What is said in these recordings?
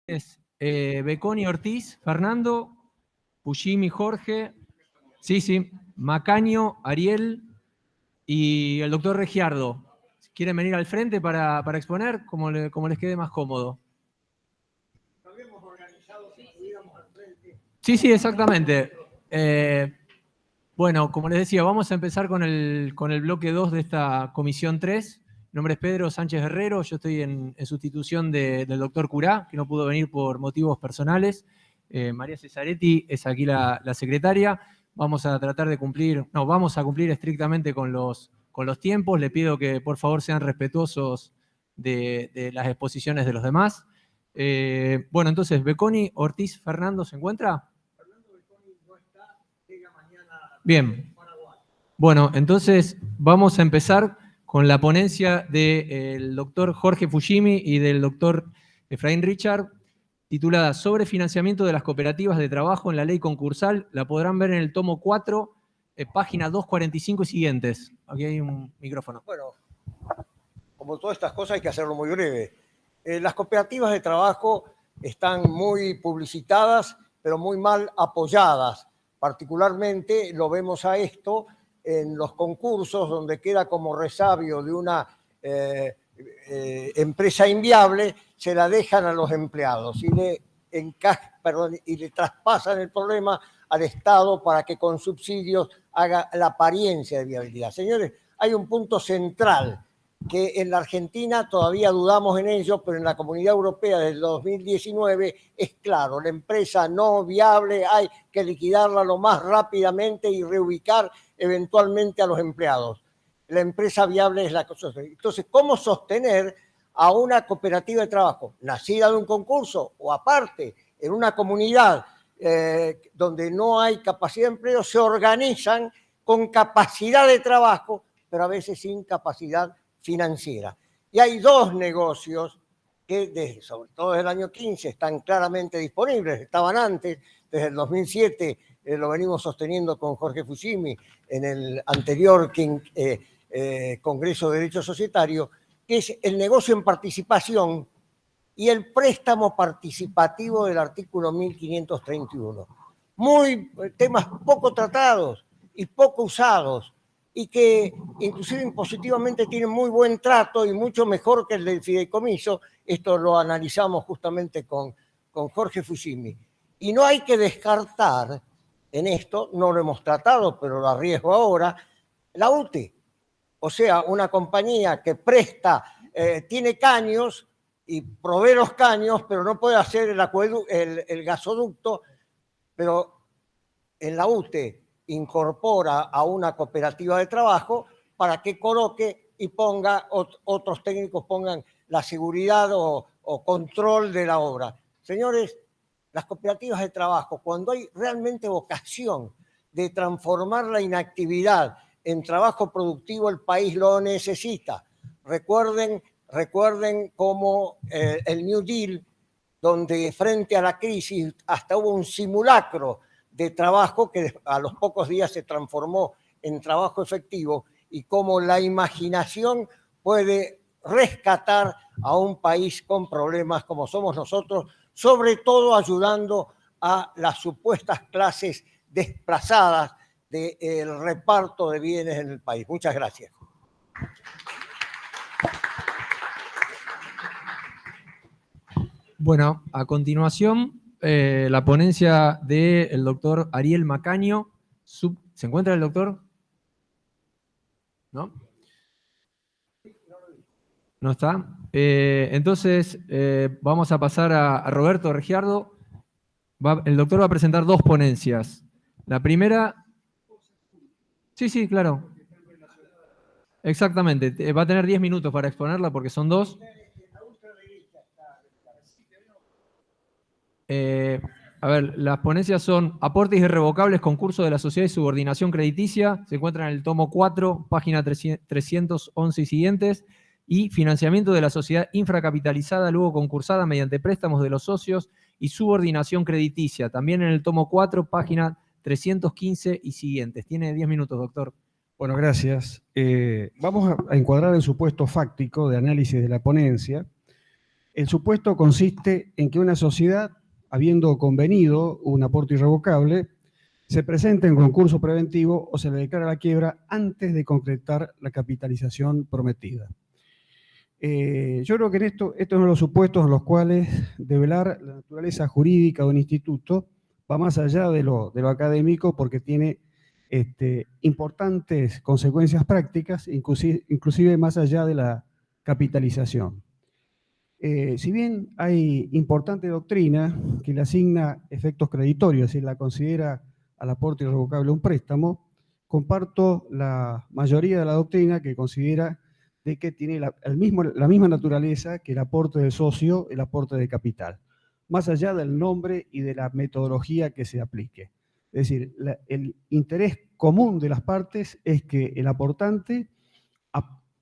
Es Beconi Ortiz, Fernando, Fushimi Jorge, sí, Macaño, Ariel y el doctor Regiardo. ¿Quieren venir al frente para exponer? Como les quede más cómodo. Habíamos organizado si estuviéramos al frente. Sí, exactamente. Bueno, como les decía, vamos a empezar con el bloque 2 de esta comisión 3. Mi nombre es Pedro Sánchez Herrero, yo estoy en sustitución del doctor Curá, que no pudo venir por motivos personales. María Cesaretti es aquí la secretaria. Vamos a tratar de vamos a cumplir estrictamente con los tiempos. Le pido que por favor sean respetuosos de las exposiciones de los demás. Bueno, entonces, Beconi Ortiz Fernando, ¿se encuentra? Fernando Beconi no está, llega mañana. Bien. Bueno, entonces vamos a empezar con la ponencia del doctor Jorge Fushimi y del doctor Efraín Richard, titulada Sobre financiamiento de las cooperativas de trabajo en la ley concursal. La podrán ver en el tomo 4, página 245 y siguientes. Aquí hay un micrófono. Bueno, como todas estas cosas hay que hacerlo muy breve. Las cooperativas de trabajo están muy publicitadas, pero muy mal apoyadas. Particularmente lo vemos a esto en los concursos, donde queda como resabio de una empresa inviable, se la dejan a los empleados y le traspasan el problema al Estado para que con subsidios haga la apariencia de viabilidad. Señores, hay un punto central que en la Argentina todavía dudamos en ello, pero en la Comunidad Europea del 2019 es claro, la empresa no viable hay que liquidarla lo más rápidamente y reubicar eventualmente a los empleados. La empresa viable es la cosa. Entonces, ¿cómo sostener a una cooperativa de trabajo nacida de un concurso o aparte en una comunidad donde no hay capacidad de empleo? Se organizan con capacidad de trabajo, pero a veces sin capacidad financiera. Y hay dos negocios que, sobre todo desde el año 15, están claramente disponibles, estaban antes, desde el 2007 lo venimos sosteniendo con Jorge Fushimi en el anterior Congreso de Derecho Societario, que es el negocio en participación y el préstamo participativo del artículo 1531. Temas poco tratados y poco usados, y que inclusive impositivamente tienen muy buen trato y mucho mejor que el del fideicomiso. Esto lo analizamos justamente con Jorge Fushimi. Y no hay que descartar en esto, no lo hemos tratado, pero lo arriesgo ahora, la UTE. O sea, una compañía que presta, tiene caños y provee los caños, pero no puede hacer el gasoducto, pero en la UTE incorpora a una cooperativa de trabajo para que coloque y ponga, otros técnicos pongan la seguridad o control de la obra. Señores, las cooperativas de trabajo, cuando hay realmente vocación de transformar la inactividad en trabajo productivo, el país lo necesita. Recuerden cómo el New Deal, donde frente a la crisis hasta hubo un simulacro de trabajo que a los pocos días se transformó en trabajo efectivo, y cómo la imaginación puede rescatar a un país con problemas como somos nosotros, sobre todo ayudando a las supuestas clases desplazadas del reparto de bienes en el país. Muchas gracias. Bueno, a continuación, la ponencia del doctor Ariel Macaño. ¿Se encuentra el doctor? ¿No? ¿No está? Entonces, vamos a pasar a Roberto Regiardo. El doctor va a presentar dos ponencias. La primera... Sí, claro. Exactamente. Va a tener 10 minutos para exponerla porque son dos. A ver, las ponencias son Aportes Irrevocables, Concurso de la Sociedad y Subordinación Crediticia. Se encuentran en el tomo 4, página 311 y siguientes. Y Financiamiento de la Sociedad Infracapitalizada, luego concursada mediante préstamos de los socios y subordinación crediticia. También en el tomo 4, página 315 y siguientes. Tiene 10 minutos, doctor. Bueno, gracias. Vamos a encuadrar el supuesto fáctico de análisis de la ponencia. El supuesto consiste en que una sociedad, habiendo convenido un aporte irrevocable, se presenta en concurso preventivo o se le declara la quiebra antes de concretar la capitalización prometida. Yo creo que estos son los supuestos en los cuales develar la naturaleza jurídica de un instituto va más allá de lo académico, porque tiene importantes consecuencias prácticas, inclusive más allá de la capitalización. Si bien hay importante doctrina que le asigna efectos creditorios, es decir, la considera al aporte irrevocable un préstamo, comparto la mayoría de la doctrina que considera de que tiene la misma naturaleza que el aporte del socio, el aporte de capital, más allá del nombre y de la metodología que se aplique. Es decir, el interés común de las partes es que el aportante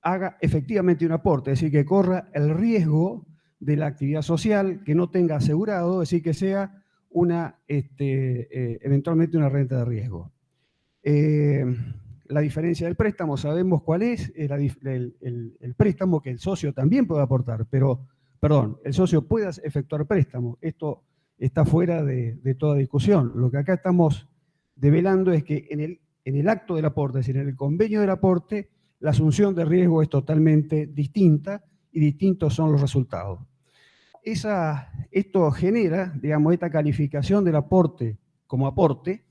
haga efectivamente un aporte, es decir, que corra el riesgo de la actividad social, que no tenga asegurado, es decir, que sea eventualmente una renta de riesgo. La diferencia del préstamo, sabemos cuál es, el préstamo que el socio también puede aportar, pero, perdón, el socio puede efectuar préstamo. Esto está fuera de toda discusión. Lo que acá estamos develando es que en el acto del aporte, es decir, en el convenio del aporte, la asunción de riesgo es totalmente distinta y distintos son los resultados. Esto genera, digamos, esta calificación del aporte como aporte,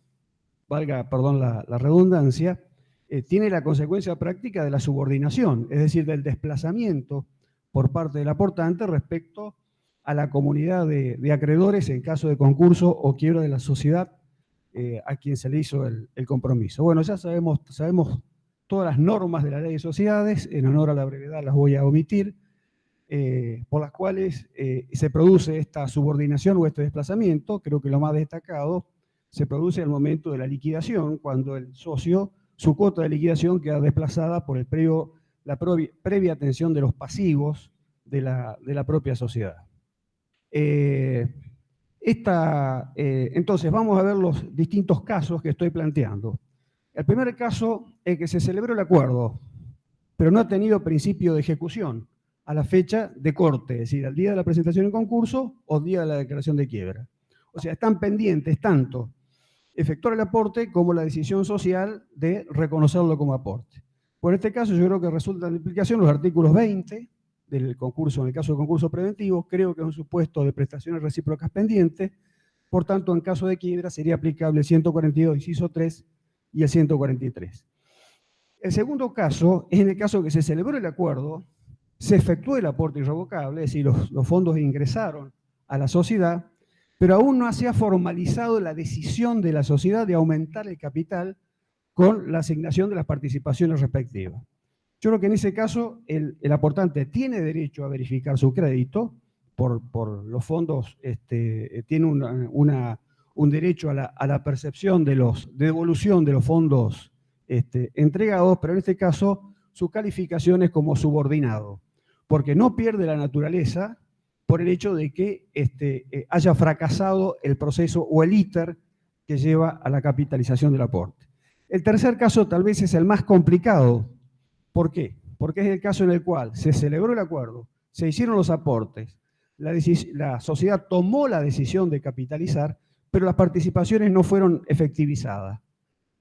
valga, perdón, la redundancia, tiene la consecuencia práctica de la subordinación, es decir, del desplazamiento por parte del aportante respecto a la comunidad de acreedores en caso de concurso o quiebra de la sociedad a quien se le hizo el compromiso. Bueno, ya sabemos todas las normas de la ley de sociedades, en honor a la brevedad las voy a omitir, por las cuales se produce esta subordinación o este desplazamiento. Creo que lo más destacado se produce en el momento de la liquidación, cuando el socio, su cuota de liquidación queda desplazada por la previa atención de los pasivos de la propia sociedad. Entonces, vamos a ver los distintos casos que estoy planteando. El primer caso es que se celebró el acuerdo, pero no ha tenido principio de ejecución a la fecha de corte, es decir, al día de la presentación en concurso o día de la declaración de quiebra. O sea, están pendientes tanto efectuar el aporte como la decisión social de reconocerlo como aporte. Por este caso, yo creo que resultan de aplicación los artículos 20 del concurso, en el caso de concurso preventivo, creo que es un supuesto de prestaciones recíprocas pendientes, por tanto, en caso de quiebra sería aplicable el 142, inciso 3 y el 143. El segundo caso es en el caso que se celebró el acuerdo, se efectuó el aporte irrevocable, es decir, los fondos ingresaron a la sociedad, pero aún no se ha formalizado la decisión de la sociedad de aumentar el capital con la asignación de las participaciones respectivas. Yo creo que en ese caso el aportante tiene derecho a verificar su crédito por los fondos, tiene un derecho a la percepción de devolución de los fondos entregados, pero en este caso su calificación es como subordinado, porque no pierde la naturaleza por el hecho de que haya fracasado el proceso o el íter que lleva a la capitalización del aporte. El tercer caso tal vez es el más complicado. ¿Por qué? Porque es el caso en el cual se celebró el acuerdo, se hicieron los aportes, la sociedad tomó la decisión de capitalizar, pero las participaciones no fueron efectivizadas.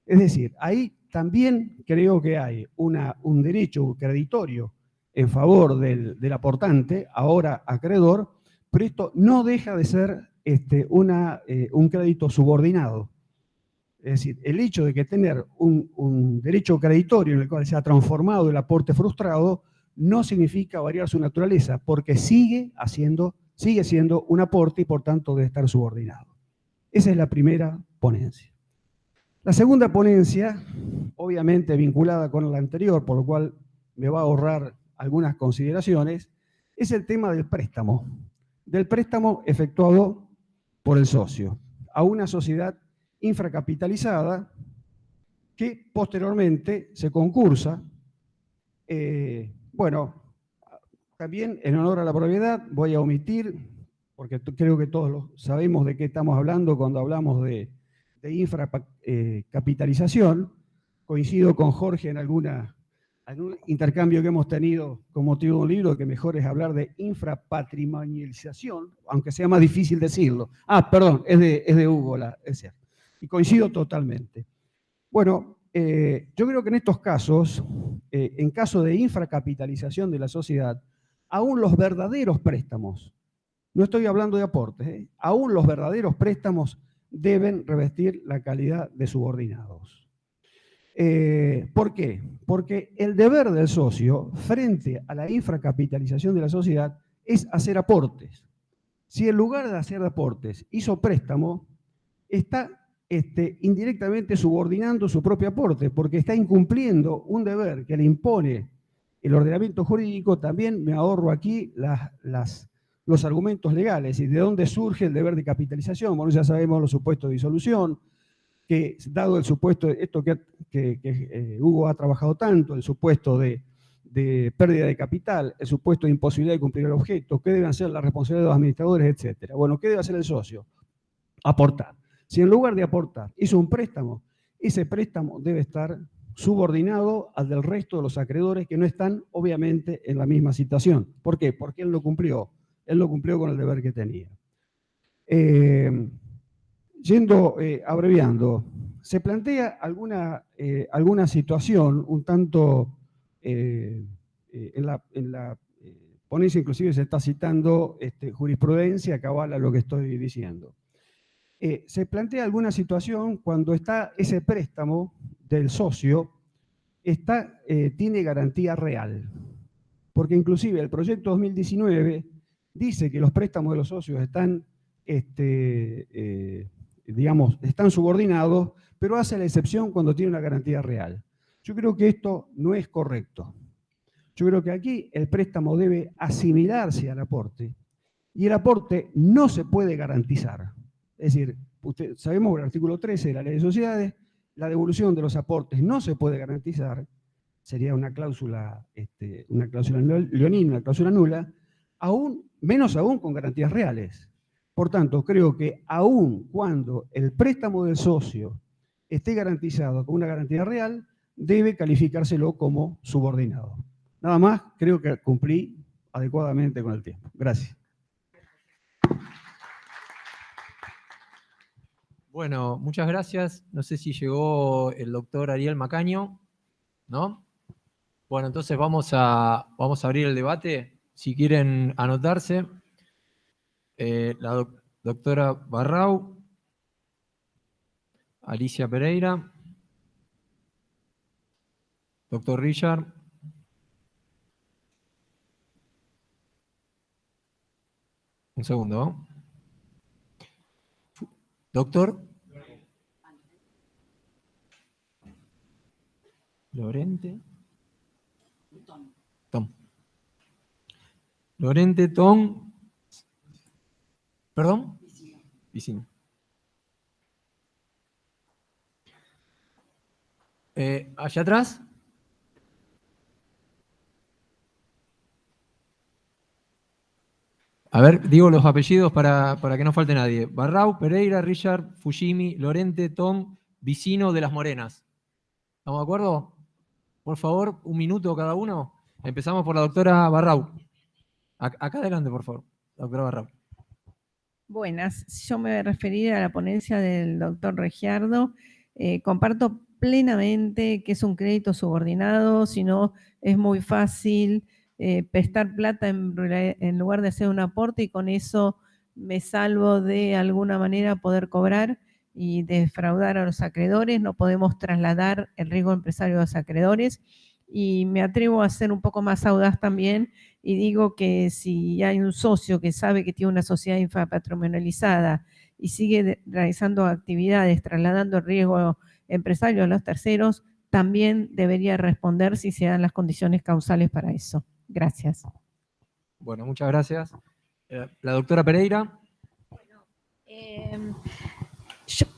Es decir, ahí también creo que hay un derecho creditorio en favor del aportante, ahora acreedor, pero esto no deja de ser un crédito subordinado. Es decir, el hecho de que tener un derecho creditorio en el cual se ha transformado el aporte frustrado no significa variar su naturaleza, porque sigue siendo un aporte y por tanto debe estar subordinado. Esa es la primera ponencia. La segunda ponencia, obviamente vinculada con la anterior, por lo cual me va a ahorrar algunas consideraciones, es el tema del préstamo efectuado por el socio a una sociedad infracapitalizada que posteriormente se concursa. Bueno, también en honor a la brevedad voy a omitir, porque creo que todos sabemos de qué estamos hablando cuando hablamos de infracapitalización. Coincido con Jorge en alguna algún intercambio que hemos tenido con motivo de un libro, que mejor es hablar de infrapatrimonialización, aunque sea más difícil decirlo. Ah, perdón, es de Hugo, es cierto. Y coincido totalmente. Bueno, yo creo que en estos casos, en caso de infracapitalización de la sociedad, aún los verdaderos préstamos, no estoy hablando de aportes, aún los verdaderos préstamos deben revestir la calidad de subordinados. ¿Por qué? Porque el deber del socio frente a la infracapitalización de la sociedad es hacer aportes. Si en lugar de hacer aportes hizo préstamo, está indirectamente subordinando su propio aporte, porque está incumpliendo un deber que le impone el ordenamiento jurídico. También me ahorro aquí los argumentos legales y de dónde surge el deber de capitalización. Bueno, ya sabemos los supuestos de disolución, que dado el supuesto, esto que Hugo ha trabajado tanto, el supuesto de pérdida de capital, el supuesto de imposibilidad de cumplir el objeto, qué deben ser las responsabilidades de los administradores, etcétera. Bueno, ¿qué debe hacer el socio? Aportar. Si en lugar de aportar hizo un préstamo, ese préstamo debe estar subordinado al del resto de los acreedores que no están, obviamente, en la misma situación. ¿Por qué? Porque él lo cumplió. Él lo cumplió con el deber que tenía. Abreviando, se plantea alguna situación un tanto, en la ponencia inclusive se está citando jurisprudencia que avala lo que estoy diciendo. Se plantea alguna situación cuando está ese préstamo del socio, tiene garantía real, porque inclusive el proyecto 2019 dice que los préstamos de los socios están subordinados, pero hace la excepción cuando tiene una garantía real. Yo creo que esto no es correcto. Yo creo que aquí el préstamo debe asimilarse al aporte y el aporte no se puede garantizar. Es decir, sabemos que el artículo 13 de la Ley de Sociedades, la devolución de los aportes no se puede garantizar, sería una cláusula leonina, una cláusula nula, menos aún con garantías reales. Por tanto, creo que aún cuando el préstamo del socio esté garantizado con una garantía real, debe calificárselo como subordinado. Nada más, creo que cumplí adecuadamente con el tiempo. Gracias. Bueno, muchas gracias. No sé si llegó el doctor Ariel Macaño, ¿no? Bueno, entonces vamos a abrir el debate. Si quieren anotarse, la doctora Barrau, Alicia Pereira, doctor Richard, un segundo, ¿no? Doctor Lorente Tom. Lorente Tom. ¿Perdón? Vicino. ¿Allá atrás? A ver, digo los apellidos para que no falte nadie. Barrau, Pereira, Richard, Fujimi, Lorente, Tom, Vicino de las Morenas. ¿Estamos de acuerdo? Por favor, un minuto cada uno. Empezamos por la doctora Barrau. Acá adelante, por favor, doctora Barrau. Buenas, yo me voy a referir a la ponencia del doctor Regiardo. Comparto plenamente que es un crédito subordinado, si no es muy fácil prestar plata en lugar de hacer un aporte y con eso me salvo de alguna manera poder cobrar y defraudar a los acreedores. No podemos trasladar el riesgo empresario a los acreedores y me atrevo a ser un poco más audaz también y digo que si hay un socio que sabe que tiene una sociedad infrapatrimonializada y sigue realizando actividades trasladando el riesgo empresario a los terceros, también debería responder si se dan las condiciones causales para eso. Gracias. Bueno, muchas gracias. La doctora Pereira. Bueno,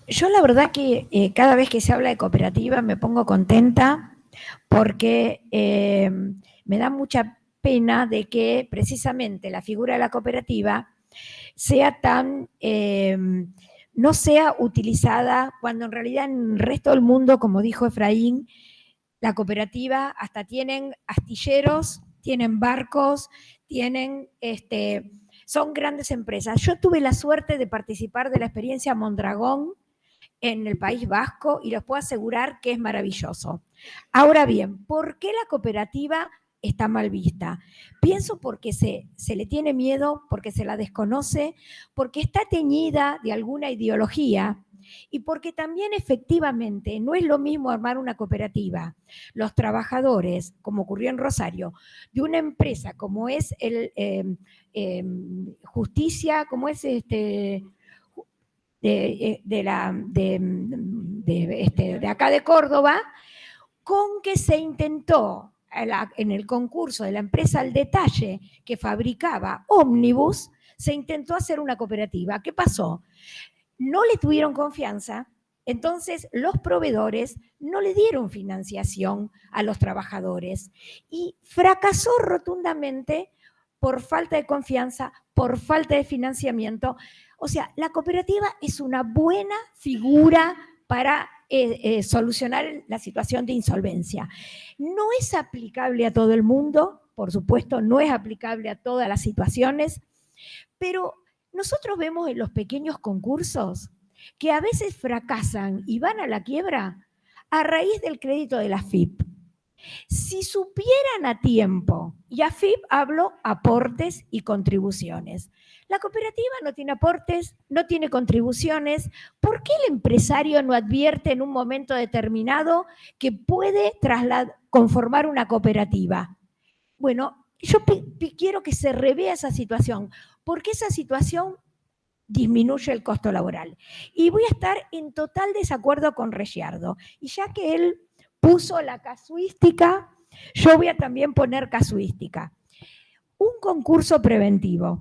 yo la verdad que cada vez que se habla de cooperativa me pongo contenta porque me da mucha pena de que precisamente la figura de la cooperativa sea no sea utilizada cuando en realidad en el resto del mundo, como dijo Efraín, la cooperativa hasta tienen astilleros, tienen barcos, tienen, son grandes empresas. Yo tuve la suerte de participar de la experiencia Mondragón en el País Vasco y les puedo asegurar que es maravilloso. Ahora bien, ¿por qué la cooperativa está mal vista? Pienso porque se le tiene miedo, porque se la desconoce, porque está teñida de alguna ideología y porque también efectivamente no es lo mismo armar una cooperativa. Los trabajadores, como ocurrió en Rosario, de una empresa como es Justicia, como es de acá de Córdoba, con que se intentó en el concurso de la empresa Al Detalle que fabricaba ómnibus, se intentó hacer una cooperativa. ¿Qué pasó? No le tuvieron confianza, entonces los proveedores no le dieron financiación a los trabajadores y fracasó rotundamente por falta de confianza, por falta de financiamiento. O sea, la cooperativa es una buena figura para solucionar la situación de insolvencia. No es aplicable a todo el mundo, por supuesto, no es aplicable a todas las situaciones, pero nosotros vemos en los pequeños concursos que a veces fracasan y van a la quiebra a raíz del crédito de la FIP. Si supieran a tiempo, y a FIP hablo aportes y contribuciones. La cooperativa no tiene aportes, no tiene contribuciones. ¿Por qué el empresario no advierte en un momento determinado que puede conformar una cooperativa? Bueno, yo quiero que se revea esa situación, porque esa situación disminuye el costo laboral. Y voy a estar en total desacuerdo con Regiardo. Y ya que él puso la casuística, yo voy a también poner casuística. Un concurso preventivo.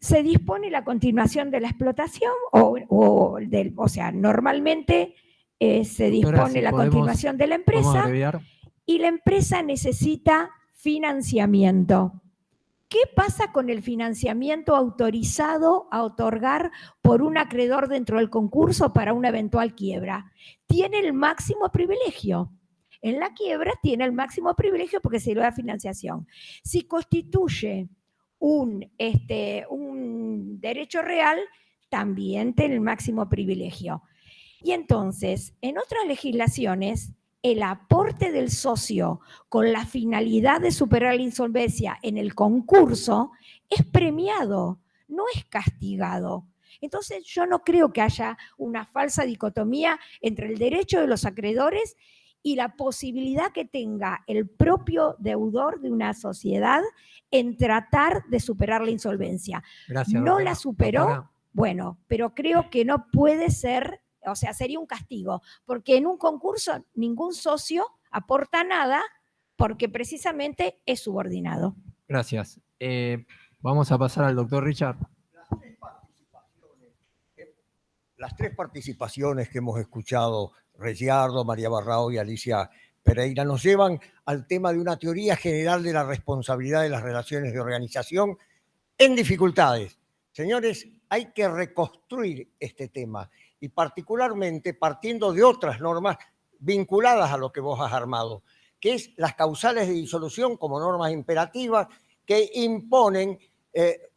Se dispone la continuación de la explotación o sea, normalmente se dispone la continuación de la empresa y la empresa necesita financiamiento. ¿Qué pasa con el financiamiento autorizado a otorgar por un acreedor dentro del concurso para una eventual quiebra? Tiene el máximo privilegio. En la quiebra tiene el máximo privilegio porque se le da financiación. Si constituye un derecho real, también tiene el máximo privilegio. Y entonces, en otras legislaciones, el aporte del socio con la finalidad de superar la insolvencia en el concurso es premiado, no es castigado. Entonces yo no creo que haya una falsa dicotomía entre el derecho de los acreedores y la posibilidad que tenga el propio deudor de una sociedad en tratar de superar la insolvencia. Gracias, no doctora. la superó, Doctora. Bueno, pero creo que no puede ser, o sea, sería un castigo, porque en un concurso ningún socio aporta nada porque precisamente es subordinado. Gracias. Vamos a pasar al doctor Richard. Las tres participaciones que hemos escuchado, Regiardo, María Barrao y Alicia Pereira, nos llevan al tema de una teoría general de la responsabilidad de las relaciones de organización en dificultades. Señores, hay que reconstruir este tema y particularmente partiendo de otras normas vinculadas a lo que vos has armado, que es las causales de disolución como normas imperativas que imponen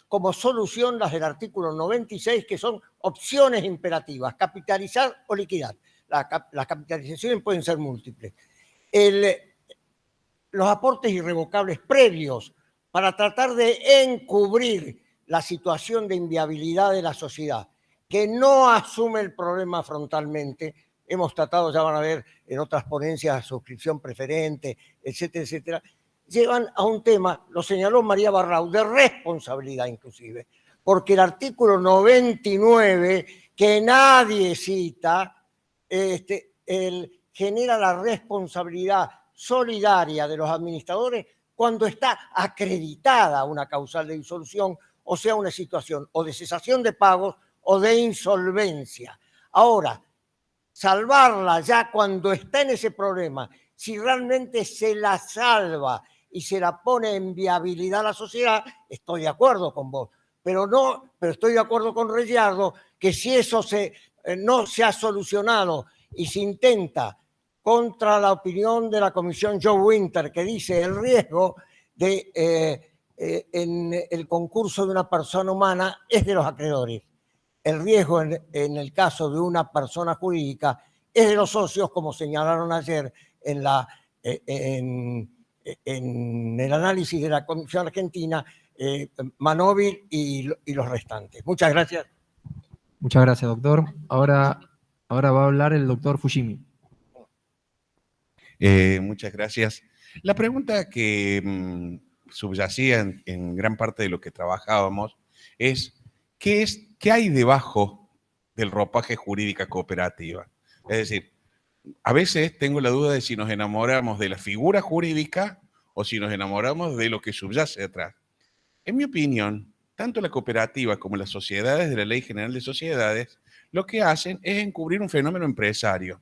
como solución las del artículo 96, que son opciones imperativas, capitalizar o liquidar. Las capitalizaciones pueden ser múltiples. Los aportes irrevocables previos para tratar de encubrir la situación de inviabilidad de la sociedad, que no asume el problema frontalmente. Hemos tratado, ya van a ver en otras ponencias, suscripción preferente, etcétera, etcétera. Llevan a un tema, lo señaló María Barrao, de responsabilidad inclusive, porque el artículo 99, que nadie cita, genera la responsabilidad solidaria de los administradores cuando está acreditada una causal de disolución, o sea, una situación o de cesación de pagos o de insolvencia. Ahora, salvarla ya cuando está en ese problema, si realmente se la salva y se la pone en viabilidad a la sociedad, estoy de acuerdo con vos, pero estoy de acuerdo con Regiardo que si eso no se ha solucionado y se intenta contra la opinión de la Comisión Joe Winter, que dice el riesgo en el concurso de una persona humana es de los acreedores. El riesgo en el caso de una persona jurídica es de los socios, como señalaron ayer en el análisis de la Comisión Argentina, Manóvil y los restantes. Muchas gracias. Muchas gracias, doctor. Ahora va a hablar el doctor Fujimi. Muchas gracias. La pregunta que subyacía en gran parte de lo que trabajábamos es ¿qué hay debajo del ropaje jurídica cooperativa? Es decir, a veces tengo la duda de si nos enamoramos de la figura jurídica o si nos enamoramos de lo que subyace atrás. En mi opinión, tanto la cooperativa como las sociedades de la Ley General de Sociedades lo que hacen es encubrir un fenómeno empresario,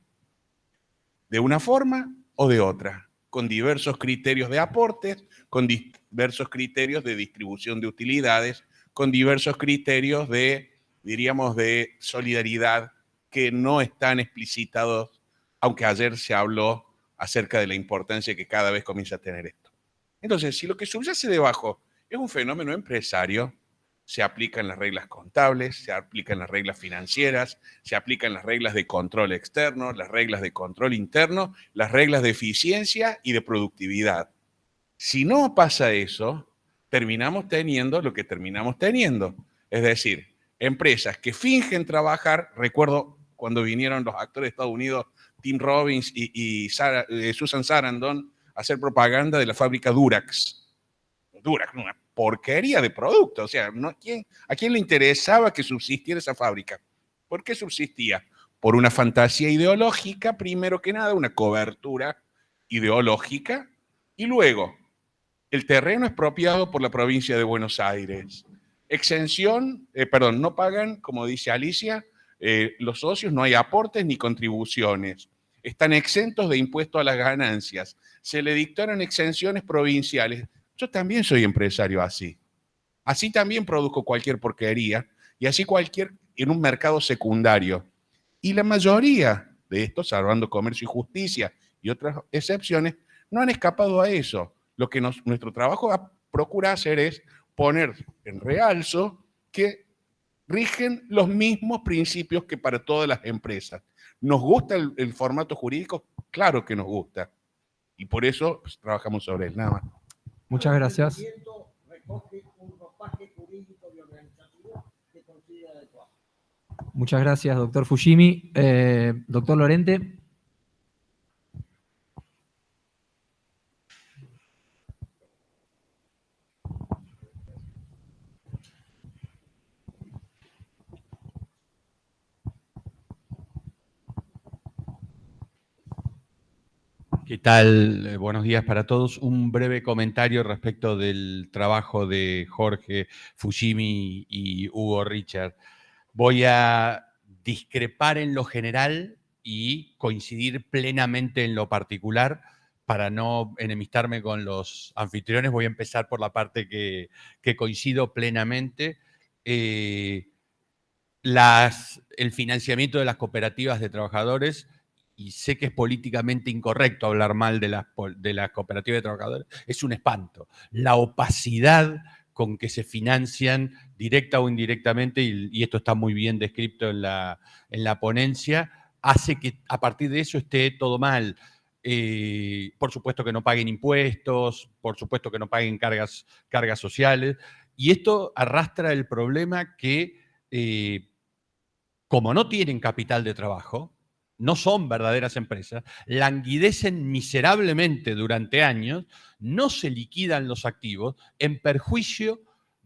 de una forma o de otra, con diversos criterios de aportes, con diversos criterios de distribución de utilidades, con diversos criterios de, diríamos, de solidaridad que no están explicitados, aunque ayer se habló acerca de la importancia que cada vez comienza a tener esto. Entonces, si lo que subyace debajo es un fenómeno empresario, se aplican las reglas contables, se aplican las reglas financieras, se aplican las reglas de control externo, las reglas de control interno, las reglas de eficiencia y de productividad. Si no pasa eso, terminamos teniendo lo que terminamos teniendo. Es decir, empresas que fingen trabajar. Recuerdo cuando vinieron los actores de Estados Unidos, Tim Robbins y Susan Sarandon, a hacer propaganda de la fábrica Durax. Durax, una porquería de producto. O sea, ¿a quién le interesaba que subsistiera esa fábrica? ¿Por qué subsistía? Por una fantasía ideológica, primero que nada, una cobertura ideológica, y luego el terreno expropiado por la provincia de Buenos Aires. No pagan, como dice Alicia, los socios, no hay aportes ni contribuciones. Están exentos de impuesto a las ganancias. Se le dictaron exenciones provinciales. Yo también soy empresario así. Así también produzco cualquier porquería y así en un mercado secundario. Y la mayoría de estos, salvando Comercio y Justicia y otras excepciones, no han escapado a eso. Lo que nuestro trabajo procura hacer es poner en realzo que rigen los mismos principios que para todas las empresas. ¿Nos gusta el formato jurídico? Claro que nos gusta. Y por eso pues, trabajamos sobre él, nada más. Muchas gracias. Muchas gracias, doctor Fujimi. Doctor Lorente. ¿Qué tal? Buenos días para todos. Un breve comentario respecto del trabajo de Jorge Fujimi y Hugo Richard. Voy a discrepar en lo general y coincidir plenamente en lo particular. Para no enemistarme con los anfitriones, voy a empezar por la parte que coincido plenamente. El financiamiento de las cooperativas de trabajadores, y sé que es políticamente incorrecto hablar mal de las cooperativas de trabajadores, es un espanto. La opacidad con que se financian directa o indirectamente, y esto está muy bien descrito en la ponencia, hace que a partir de eso esté todo mal. Por supuesto que no paguen impuestos, por supuesto que no paguen cargas sociales, y esto arrastra el problema que, como no tienen capital de trabajo, no son verdaderas empresas, languidecen miserablemente durante años, no se liquidan los activos en perjuicio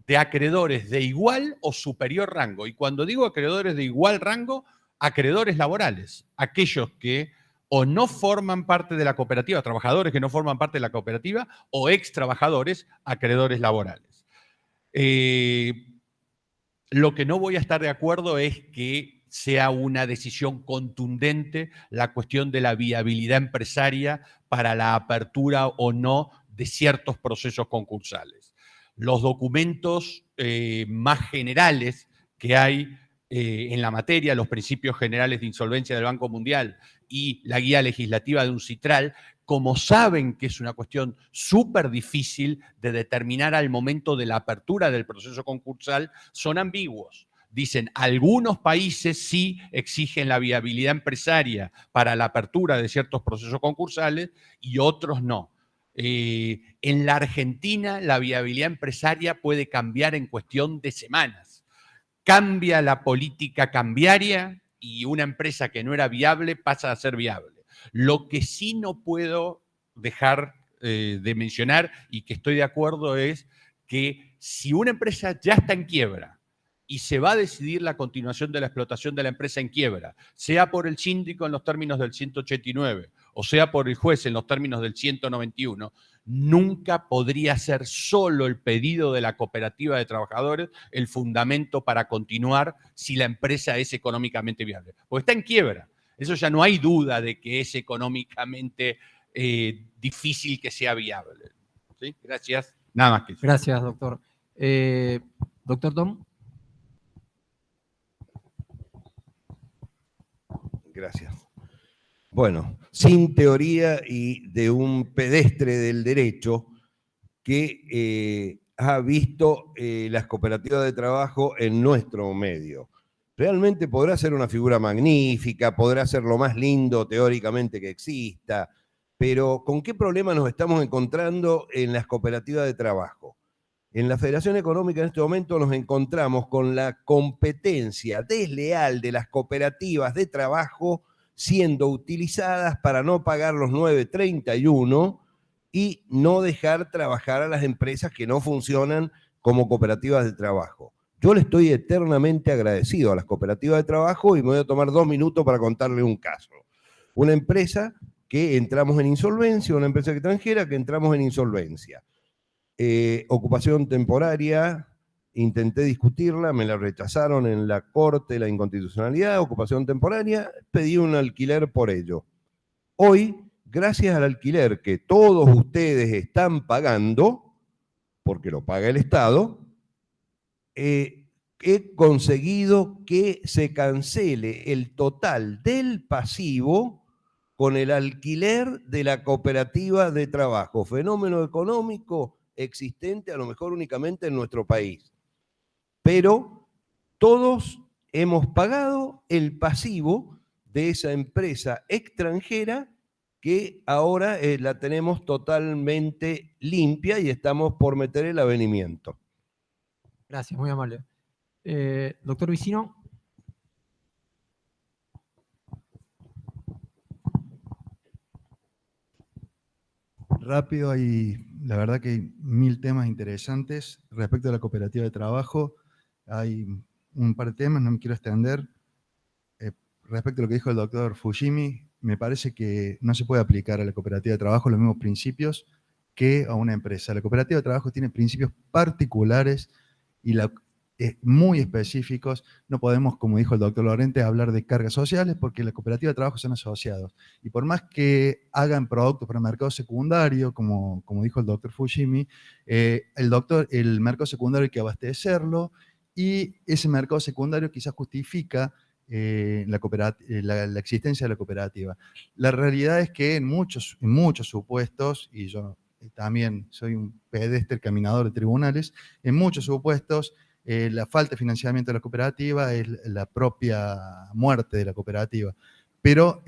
de acreedores de igual o superior rango. Y cuando digo acreedores de igual rango, acreedores laborales, aquellos que o no forman parte de la cooperativa, trabajadores que no forman parte de la cooperativa, o ex trabajadores, acreedores laborales. Lo que no voy a estar de acuerdo es que sea una decisión contundente la cuestión de la viabilidad empresaria para la apertura o no de ciertos procesos concursales. Los documentos más generales que hay en la materia, los principios generales de insolvencia del Banco Mundial y la guía legislativa de UNCITRAL, como saben que es una cuestión súper difícil de determinar al momento de la apertura del proceso concursal, son ambiguos. Dicen, algunos países sí exigen la viabilidad empresaria para la apertura de ciertos procesos concursales y otros no. En la Argentina, la viabilidad empresaria puede cambiar en cuestión de semanas. Cambia la política cambiaria y una empresa que no era viable pasa a ser viable. Lo que sí no puedo dejar de mencionar y que estoy de acuerdo es que si una empresa ya está en quiebra y se va a decidir la continuación de la explotación de la empresa en quiebra, sea por el síndico en los términos del 189 o sea por el juez en los términos del 191, nunca podría ser solo el pedido de la cooperativa de trabajadores el fundamento para continuar si la empresa es económicamente viable. Porque está en quiebra. Eso ya no hay duda de que es económicamente difícil que sea viable. ¿Sí? Gracias. Nada más que eso. Gracias, doctor. Doctor Tom. Gracias. Bueno, sin teoría y de un pedestre del derecho que ha visto las cooperativas de trabajo en nuestro medio. Realmente podrá ser una figura magnífica, podrá ser lo más lindo teóricamente que exista, pero ¿con qué problema nos estamos encontrando en las cooperativas de trabajo? En la Federación Económica en este momento nos encontramos con la competencia desleal de las cooperativas de trabajo siendo utilizadas para no pagar los 931 y no dejar trabajar a las empresas que no funcionan como cooperativas de trabajo. Yo le estoy eternamente agradecido a las cooperativas de trabajo y me voy a tomar 2 minutos para contarle un caso. Una empresa que entramos en insolvencia, una empresa extranjera que entramos en insolvencia. Ocupación temporaria, intenté discutirla, me la rechazaron en la Corte, la inconstitucionalidad, ocupación temporaria, pedí un alquiler por ello. Hoy, gracias al alquiler que todos ustedes están pagando, porque lo paga el Estado, he conseguido que se cancele el total del pasivo con el alquiler de la cooperativa de trabajo, fenómeno económico existente a lo mejor únicamente en nuestro país. Pero todos hemos pagado el pasivo de esa empresa extranjera que ahora la tenemos totalmente limpia y estamos por meter el avenimiento. Gracias, muy amable. Doctor Vicino. Rápido, hay la verdad que hay 1000 temas interesantes. Respecto a la cooperativa de trabajo, hay un par de temas, no me quiero extender. Respecto a lo que dijo el doctor Fujimi, me parece que no se puede aplicar a la cooperativa de trabajo los mismos principios que a una empresa. La cooperativa de trabajo tiene principios particulares y muy específicos. No podemos, como dijo el doctor Lorente, hablar de cargas sociales porque la cooperativa de trabajo son asociados. Y por más que hagan productos para el mercado secundario, como dijo el doctor Fujimi, el mercado secundario hay que abastecerlo y ese mercado secundario quizás justifica la existencia de la cooperativa. La realidad es que en muchos supuestos, y yo también soy un pedestre caminador de tribunales, en muchos supuestos la falta de financiamiento de la cooperativa es la propia muerte de la cooperativa. Pero,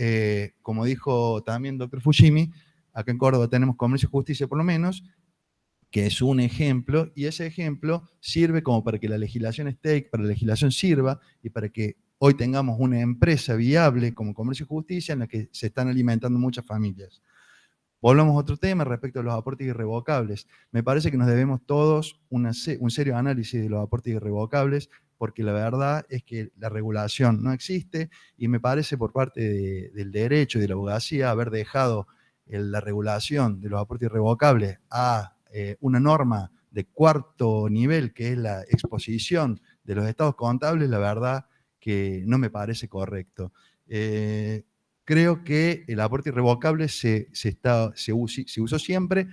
como dijo también el doctor Fujimi, acá en Córdoba tenemos Comercio y Justicia por lo menos, que es un ejemplo, y ese ejemplo sirve como para que la legislación esté, para que la legislación sirva, y para que hoy tengamos una empresa viable como Comercio y Justicia en la que se están alimentando muchas familias. Volvamos a otro tema respecto a los aportes irrevocables. Me parece que nos debemos todos un serio análisis de los aportes irrevocables, porque la verdad es que la regulación no existe y me parece por parte del derecho y de la abogacía haber dejado la regulación de los aportes irrevocables a una norma de cuarto nivel, que es la exposición de los estados contables, la verdad que no me parece correcto. Creo que el aporte irrevocable se usó siempre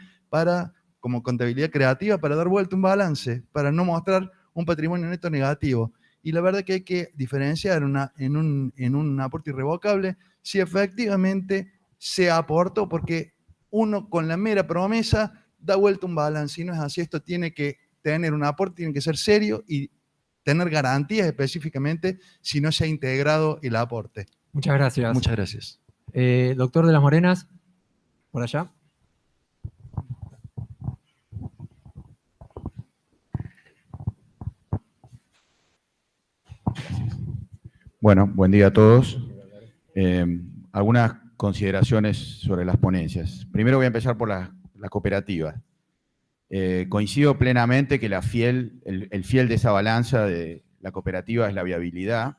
como contabilidad creativa para dar vuelta un balance, para no mostrar un patrimonio neto negativo. y la verdad que hay que diferenciar en un aporte irrevocable si efectivamente se aportó, porque uno con la mera promesa da vuelta un balance, y no es así. Esto tiene que tener un aporte, tiene que ser serio y tener garantías específicamente si no se ha integrado el aporte. Muchas gracias. Muchas gracias. Doctor de las Morenas, por allá. Bueno, buen día a todos. Algunas consideraciones sobre las ponencias. Primero voy a empezar por la cooperativa. Coincido plenamente que el fiel de esa balanza de la cooperativa es la viabilidad.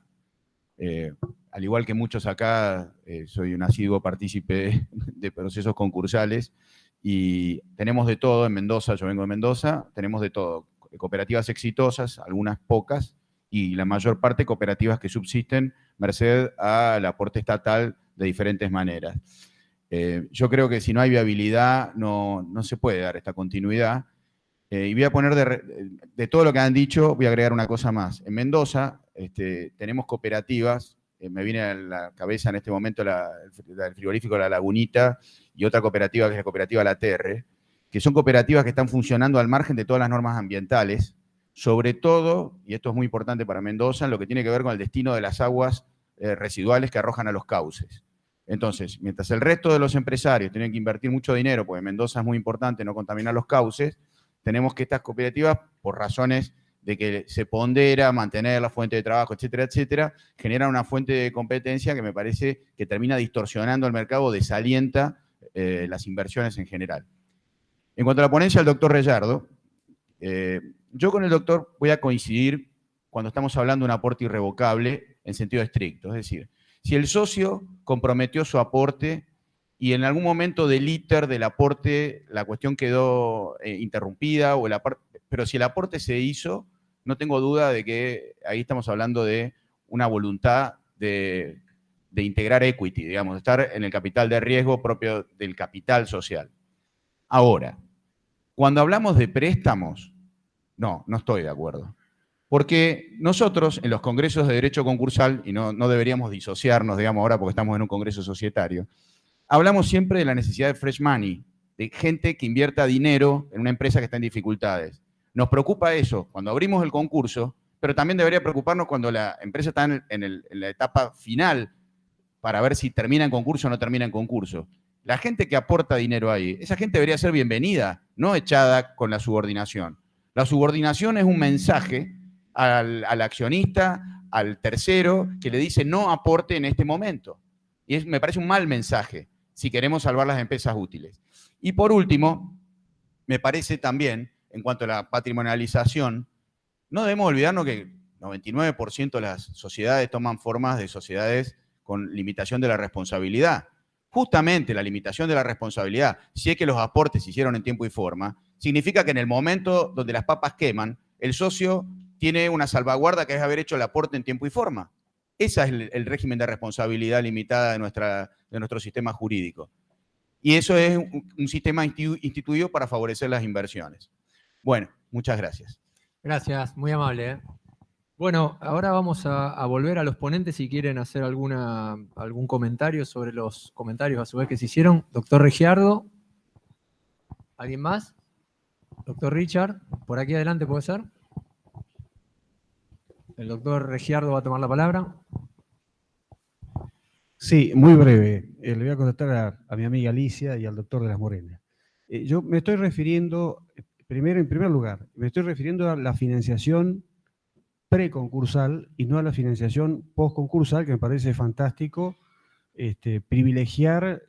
Al igual que muchos acá, soy un asiduo partícipe de procesos concursales y tenemos de todo en Mendoza. Yo vengo de Mendoza, tenemos de todo. Cooperativas exitosas, algunas pocas, y la mayor parte cooperativas que subsisten merced al aporte estatal de diferentes maneras. Yo creo que si no hay viabilidad no se puede dar esta continuidad. Y voy a poner de todo lo que han dicho, voy a agregar una cosa más. En Mendoza tenemos cooperativas, me viene a la cabeza en este momento el frigorífico La Lagunita y otra cooperativa que es la cooperativa La Terre, que son cooperativas que están funcionando al margen de todas las normas ambientales, sobre todo, y esto es muy importante para Mendoza, en lo que tiene que ver con el destino de las aguas residuales que arrojan a los cauces. Entonces, mientras el resto de los empresarios tienen que invertir mucho dinero, porque en Mendoza es muy importante no contaminar los cauces, tenemos que estas cooperativas, por razones de que se pondera mantener la fuente de trabajo, etcétera, etcétera, generan una fuente de competencia que me parece que termina distorsionando el mercado, desalienta las inversiones en general. En cuanto a la ponencia del doctor Reyardo, yo con el doctor voy a coincidir cuando estamos hablando de un aporte irrevocable en sentido estricto. Es decir, si el socio comprometió su aporte y en algún momento del íter del aporte la cuestión quedó interrumpida, pero si el aporte se hizo, no tengo duda de que ahí estamos hablando de una voluntad de integrar equity, digamos, de estar en el capital de riesgo propio del capital social. Ahora, cuando hablamos de préstamos, no estoy de acuerdo. Porque nosotros, en los congresos de derecho concursal, y no deberíamos disociarnos, digamos, ahora porque estamos en un congreso societario, hablamos siempre de la necesidad de fresh money, de gente que invierta dinero en una empresa que está en dificultades. Nos preocupa eso cuando abrimos el concurso, pero también debería preocuparnos cuando la empresa está en la etapa final para ver si termina en concurso o no termina en concurso. La gente que aporta dinero ahí, esa gente debería ser bienvenida, no echada con la subordinación. La subordinación es un mensaje al accionista, al tercero, que le dice no aporte en este momento. Y me parece un mal mensaje si queremos salvar las empresas útiles. Y por último, me parece también, en cuanto a la patrimonialización, no debemos olvidarnos que 99% de las sociedades toman formas de sociedades con limitación de la responsabilidad. Justamente la limitación de la responsabilidad, si es que los aportes se hicieron en tiempo y forma, significa que en el momento donde las papas queman, el socio tiene una salvaguarda que es haber hecho el aporte en tiempo y forma. Ese es el régimen de responsabilidad limitada de nuestro sistema jurídico. Y eso es un sistema instituido para favorecer las inversiones. Bueno, muchas gracias. Gracias, muy amable. Bueno, ahora vamos a volver a los ponentes si quieren hacer algún comentario sobre los comentarios a su vez que se hicieron. Doctor Regiardo, ¿alguien más? Doctor Richard, por aquí adelante puede ser. El doctor Regiardo va a tomar la palabra. Sí, muy breve. Le voy a contestar a mi amiga Alicia y al doctor de las Morenas. Yo me estoy refiriendo, en primer lugar, me estoy refiriendo a la financiación preconcursal y no a la financiación postconcursal, que me parece fantástico privilegiar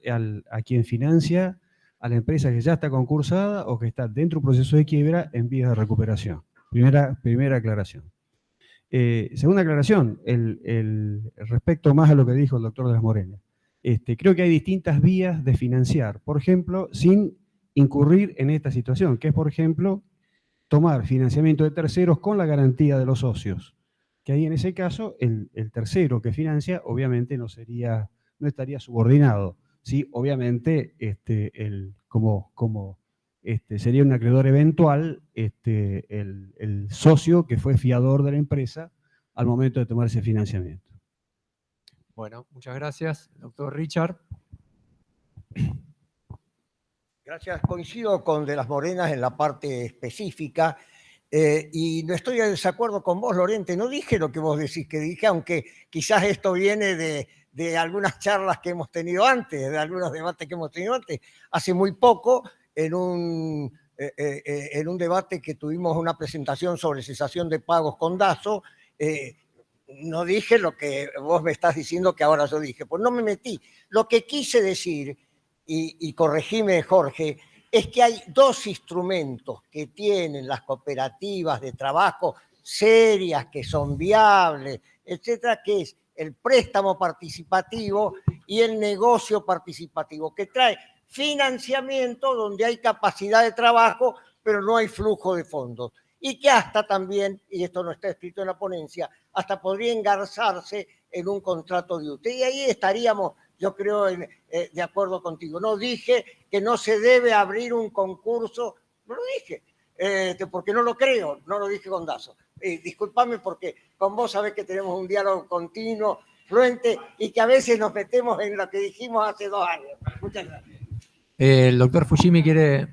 a quien financia a la empresa que ya está concursada o que está dentro de un proceso de quiebra en vías de recuperación. Primera aclaración. Segunda aclaración, respecto más a lo que dijo el doctor de las Morenas. Creo que hay distintas vías de financiar, por ejemplo, sin incurrir en esta situación, que es, por ejemplo, tomar financiamiento de terceros con la garantía de los socios, que ahí en ese caso el tercero que financia obviamente no estaría subordinado, ¿sí? Obviamente sería un acreedor eventual el socio que fue fiador de la empresa al momento de tomar ese financiamiento. Bueno, muchas gracias, doctor Richard. Gracias. Coincido con De las Morenas en la parte específica y no estoy en desacuerdo con vos, Lorente. No dije lo que vos decís que dije, aunque quizás esto viene de algunas charlas que hemos tenido antes, de algunos debates que hemos tenido antes. Hace muy poco, en un debate que tuvimos una presentación sobre cesación de pagos con DASO, no dije lo que vos me estás diciendo que ahora yo dije. Pues no me metí. Lo que quise decir, y corregime, Jorge, es que hay dos instrumentos que tienen las cooperativas de trabajo serias, que son viables, etcétera, que es el préstamo participativo y el negocio participativo, que trae financiamiento donde hay capacidad de trabajo, pero no hay flujo de fondos. Y que hasta también, y esto no está escrito en la ponencia, hasta podría engarzarse en un contrato de UTE. Y ahí estaríamos, yo creo, de acuerdo contigo. No dije que no se debe abrir un concurso, no lo dije, porque no lo creo, no lo dije con DASO. Discúlpame porque con vos sabés que tenemos un diálogo continuo, fluente, y que a veces nos metemos en lo que dijimos hace 2 años. Muchas gracias. El doctor Fujimi quiere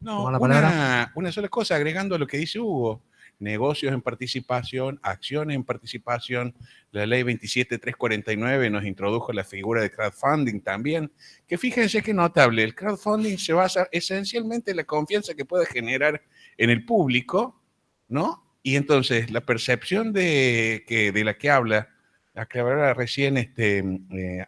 No, tomar la palabra. una sola cosa, agregando a lo que dice Hugo. Negocios en participación, acciones en participación. La ley 27349 nos introdujo la figura de crowdfunding también, que fíjense qué notable, el crowdfunding se basa esencialmente en la confianza que puede generar en el público, ¿no? Y entonces la percepción de la que habla recién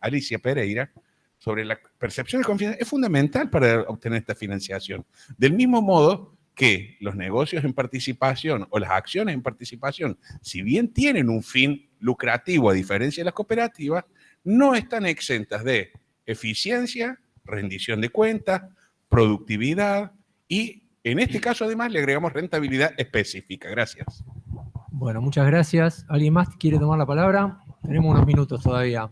Alicia Pereira, sobre la percepción de confianza, es fundamental para obtener esta financiación. Del mismo modo que los negocios en participación o las acciones en participación, si bien tienen un fin lucrativo a diferencia de las cooperativas, no están exentas de eficiencia, rendición de cuentas, productividad y, en este caso, además, le agregamos rentabilidad específica. Gracias. Bueno, muchas gracias. ¿Alguien más quiere tomar la palabra? Tenemos unos minutos todavía.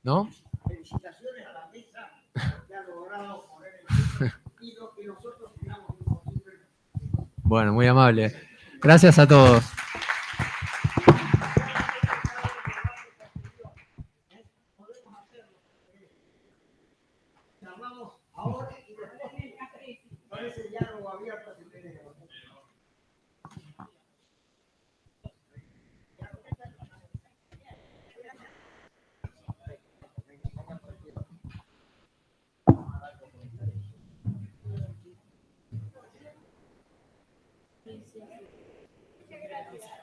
¿No? Felicitaciones a la mesa que ha logrado poner el y lo que nosotros tiramos imposible. Bueno, muy amable. Gracias a todos. Hablamos ahora y después parece diálogo abierto si tenemos. Muchas gracias.